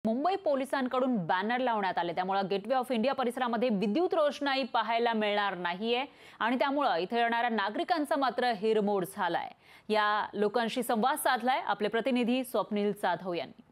मुंबई पोलिसांकडून बॅनर लावण्यात आले, त्यामुळे गेटवे ऑफ इंडिया परिसरामध्ये विद्युत रोषणाई पाहायला मिळणार नाहीये आणि त्यामुळे इथे येणाऱ्या नागरिकांचा मात्र हिरमोड झालाय। या लोकांशी संवाद साधलाय आपले प्रतिनिधी स्वप्नील जाधव यांनी।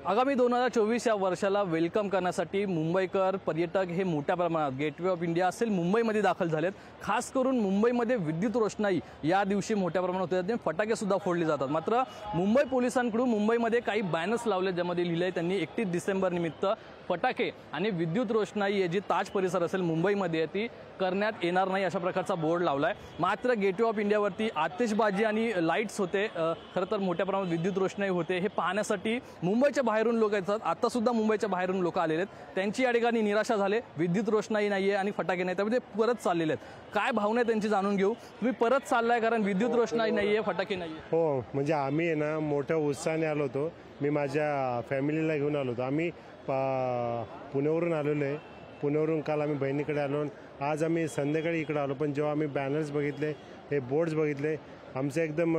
आगामी 2024 या वर्षाला वेलकम करण्यासाठी मुंबईकर पर्यटक हे मोठ्या प्रमाणात गेटवे ऑफ इंडिया असेल मुंबईमध्ये दाखल झालेत। खास करून मुंबईमध्ये विद्युत रोषणाई या दिवशी मोठ्या प्रमाणात होते, फटाके सुद्धा फोडले जातात। मात्र मुंबई पोलिसांकडून मुंबईमध्ये काही बॅनर्स लावले, ज्यामध्ये लिहिलंय त्यांनी 31 डिसेंबर निमित्त फटाके आणि विद्युत रोषणाई जी ताज परिसर असेल मुंबईमध्ये ती करण्यात येणार नाही अशा प्रकारचा बोर्ड लावलाय। मात्र गेटवे ऑफ इंडियावरती आतिषबाजी आणि लाईट्स होते, खरं तर मोठ्या प्रमाणात विद्युत रोषणाई होते, हे पाहण्यासाठी मुंबईच्या बाहेरून लोक येतात। आता सुद्धा मुंबईच्या बाहेरून लोक आलेले आहेत, त्यांची या ठिकाणी निराशा झाले, विद्युत रोषणाई नाहीये आणि फटाके नाही, त्यामुळे ते परत चाललेले आहेत। काय भावना आहे त्यांची जाणून घेऊ। तुम्ही परत चाललाय कारण विद्युत रोषणाई नाहीये, फटाके नाहीये? हो, म्हणजे आम्ही ना मोठ्या उत्साहाने आलो होतो। मी माझ्या फॅमिलीला घेऊन आलो होतो। आम्ही पुण्यावरून आलेलो आहे। पुण्यावरून काल आम्ही बहिणीकडे आलो, आज आम्ही संध्याकाळी इकडे आलो। पण जेव्हा आम्ही बॅनर्स बघितले, हे बोर्ड्स बघितले, आमचं एकदम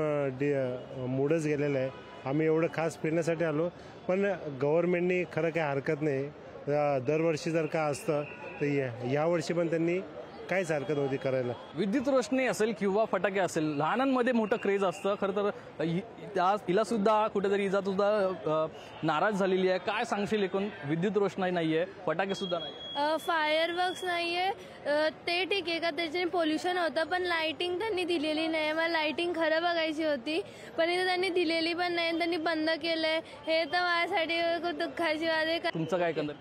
मूडच गेलेलं आहे। आम्ही एवढं खास फिरण्यासाठी आलो, पण गव्हर्नमेंटनी खरं काय हरकत नाही, दरवर्षी जर का असतं तर यावर्षी पण त्यांनी काहीच हरकत नव्हती करायला। विद्युत रोषणाई असेल किंवा फटाके असेल, लहानांमध्ये मोठं क्रेज असतं। खरं तर हिला सुद्धा कुठेतरी इजा सुद्धा नाराज झालेली आहे। काय सांगशील एकूण? विद्युत रोषणाई नाहीये, फटाके सुद्धा नाही, फायरवर्क्स नाहीये, ते ठीक आहे का त्याच्याने पोल्युशन होतं, पण लाइटिंग त्यांनी दिलेली नाही। मला लाइटिंग खरं बघायची होती, पण इथे त्यांनी दिलेली पण नाही, त्यांनी बंद केलंय। हे तर माझ्यासाठी खूप दुःखाची बात आहे। तुमचं काय एकंदर?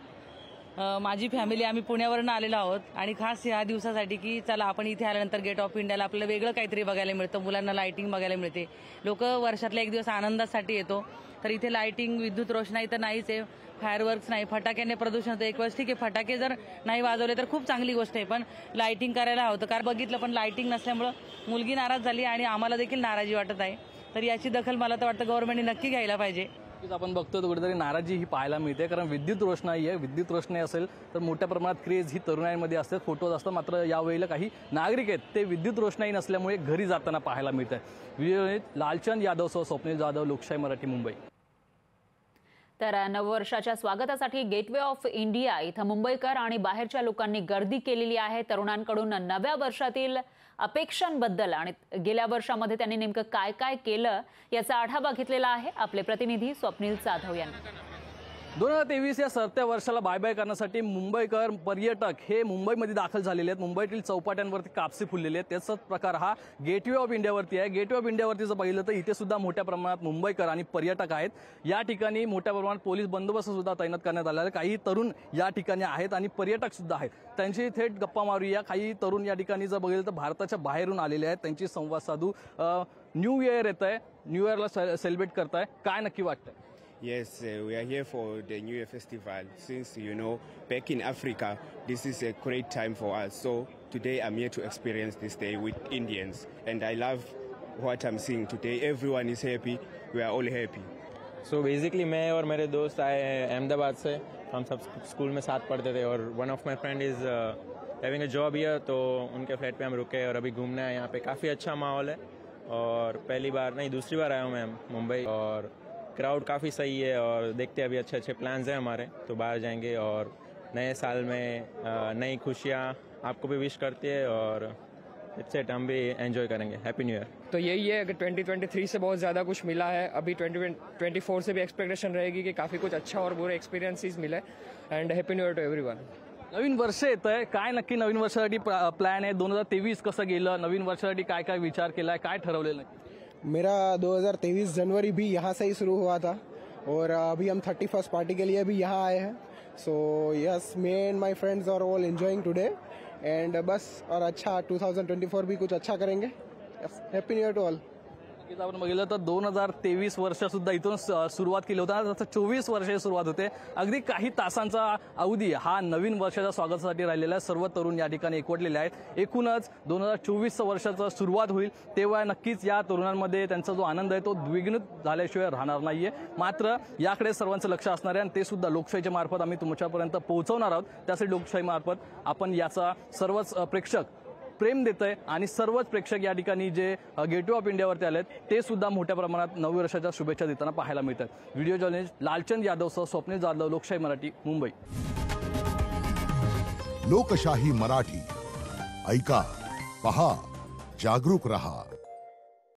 माझी फॅमिली आम्ही पुण्यावरून आलेलो आहोत आणि खास ह्या दिवसासाठी की चला आपण इथे आल्यानंतर गेट ऑफ इंडियाला आपल्याला वेगळं काहीतरी बघायला मिळतं, मुलांना लाइटिंग बघायला मिळते। लोक वर्षातला एक दिवस आनंदासाठी येतो, तर इथे लाइटिंग विद्युत रोषणाई तर नाहीच आहे, फायरवर्क्स नाही, फटाक्याने प्रदूषण होतं। एक वेळेस ठीक आहे, फटाके जर नाही वाजवले तर खूप चांगली गोष्ट आहे, पण लाइटिंग करायला हवं। कारण बघितलं पण लाइटिंग नसल्यामुळं मुलगी नाराज झाली आणि आम्हाला देखील नाराजी वाटत आहे। तर याची दखल मला तर वाटतं गव्हर्नमेंटने नक्की घ्यायला पाहिजे। आपण बघतो कुठेतरी नाराजी ही पाहायला मिळते, कारण विद्युत रोषणाई आहे। विद्युत रोषणाई असेल तर मोठ्या प्रमाणात क्रेज ही तरुणांमध्ये असते, फोटोज असतात। मात्र यावेळेला काही नागरिक आहेत ते विद्युत रोषणाई नसल्यामुळे घरी जाताना पाहायला मिळत आहे। लालचंद यादव सह स्वप्नील जाधव, लोकशाही मराठी, मुंबई। तर नववर्षाच्या स्वागतासाठी गेटवे ऑफ इंडिया इथं मुंबईकर आणि बाहेरच्या लोकांनी गर्दी केलेली आहे। तरुणांकडून नव्या वर्षातील अपेक्षांबद्दल आणि गेल्या वर्षामध्ये त्यांनी नेमकं काय काय केलं याचा आढावा घेतलेला आहे आपले प्रतिनिधी स्वप्नील जाधव यांनी। 2023 या सरत्या वर्षाला बाय बाय करण्यासाठी मुंबईकर पर्यटक हे मुंबईमध्ये दाखल झालेले आहेत। मुंबईतील चौपाट्यांवरती कापसे फुललेले आहेत। त्याचाच प्रकार हा गेटवे ऑफ इंडियावरती आहे। गेटवे ऑफ इंडियावरती जर पाहिलं तर इथे सुद्धा मोठ्या प्रमाणात मुंबईकर आणि पर्यटक आहेत। या ठिकाणी मोठ्या प्रमाणात पोलीस बंदोबस्त सुद्धा तैनात करण्यात आला आहे। काही तरुण या ठिकाणी आहेत आणि पर्यटक सुद्धा आहेत, त्यांची थेट गप्पा मारूया। काही तरुण या ठिकाणी जर बघितलं तर भारताच्या बाहेरून आलेले आहेत, त्यांची संवाद साधू। न्यू इयर येत आहे, न्यू इयरला सेलिब्रेट करताय, काय नक्की वाटतंय? Yes, we are here for the New Year festival. Since, back in Africa, this is a great time for us. So today I'm here to experience this day with Indians. And I love what I'm seeing today. Everyone is happy. We are all happy. So basically मैं और मेरे दोस्त आए हैं अहमदाबाद से। हम सब school में साथ पढ़ते थे और one of my friend is having a job here, तो उनके फ्लैट पे हम रुके और अभी घूमने आए। यहाँ पे काफ़ी अच्छा माहौल है और पहली बार नहीं दूसरी बार आया हूँ मैं मुंबई, और क्राउड काफ़ी सही है और देखते हैं अभी अच्छे अच्छे प्लान्स हैं हमारे, तो बाहर जाएंगे और नए साल में नई खुशियाँ आपको भी विश करती है और इट्स इट, हम भी एंजॉय करेंगे। Happy new year. तो यही है कि 2023 से बहुत ज़्यादा कुछ मिला है, अभी 2024 से भी एक्सपेक्टेशन रहेगी कि काफ़ी कुछ अच्छा और बुरे एक्सपिरियंसेस मिले। And happy new year to everyone. नवीन वर्ष येत आहे, काय नक्की नवीन वर्षासाठी प्लॅन आहे? 2023 कसं गेलं? नवीन वर्षासाठी काय काय विचार केलाय, काय ठरवलेलं नक्की? मेरा 2023 जनवरी भी यहाँ से ही शुरू हुआ था और अभी हम 31st पार्टी के लिए भी यहाँ आए हैं। So yes, me and my friends are all enjoying today and बस, और अच्छा 2024 भी कुछ अच्छा करेंगे। Happy new year to all. आपण बघितलं तर 2023 वर्ष सुद्धा इथून सुरुवात केली होती, आता 24 वर्षाची सुरुवात होते। अगदी काही तासांचा अवधी हा नवीन वर्षाच्या स्वागतासाठी राहिलेला आहे। सर्व तरुण या ठिकाणी एकवटलेले आहेत। एकूणच 2024 वर्षाची सुरुवात होईल तेव्हा नक्कीच या तरुणांमध्ये त्यांचा जो आनंद आहे तो द्विगुणित झाल्याशिवाय राहणार नाहीये। मात्र याकडे सर्वांचं लक्ष असणार आहे आणि ते सुद्धा लोकशाहीच्या मार्फत आम्ही तुमच्यापर्यंत पोहोचवणार आहोत। त्यासाठी लोकशाही मार्फत आपण याचा सर्वच प्रेक्षक प्रेम देतंय आणि सर्वच प्रेक्षक या ठिकाणी जे गेटवे ऑफ इंडियावरती आलेत ते सुद्धा मोठ्या प्रमाणात नववर्षाच्या शुभेच्छा देताना पाहायला मिळतात. व्हिडिओ जर्नलिस्ट लालचंद यादवसह स्वप्नील जाधव, लोकशाही मराठी, मुंबई. लोकशाही मराठी, ऐका, पहा, जागरूक रहा.